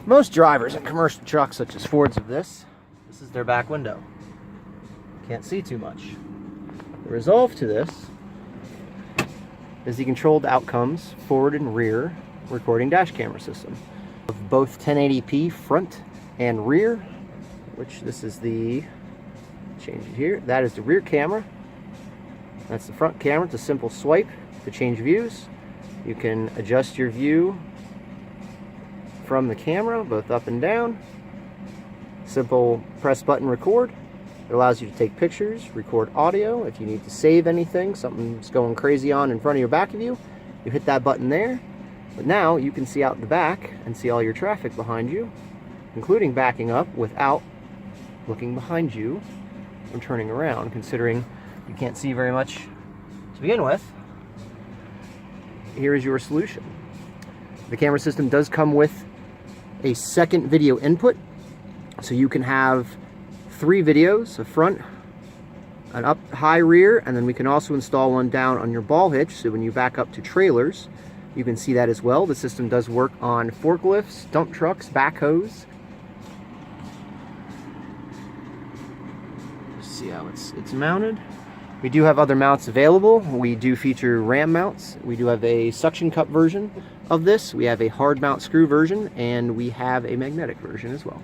Most drivers in commercial trucks, such as Fords of this is their back window. Can't see too much. The resolve to this is the controlled outcomes forward and rear recording dash camera system of both 1080p front and rear, which this is the, change it here, that is the rear camera. That's the front camera. It's a simple swipe to change views. You can adjust your view from the camera, both up and down. Simple press button record. It allows you to take pictures, record audio. If you need to save anything, something's going crazy on in front of you or back of you, you hit that button there. But now you can see out the back and see all your traffic behind you, including backing up without looking behind you or turning around, considering you can't see very much to begin with. Here is your solution. The camera system does come with a second video input, so you can have 3 videos, a front, an up high rear, and then we can also install one down on your ball hitch, so when you back up to trailers you can see that as well. The system does work on forklifts, dump trucks, backhoes. See how it's mounted. We do have other mounts available. We do feature ram mounts. We do have a suction cup version of this. We have a hard mount screw version, and we have a magnetic version as well.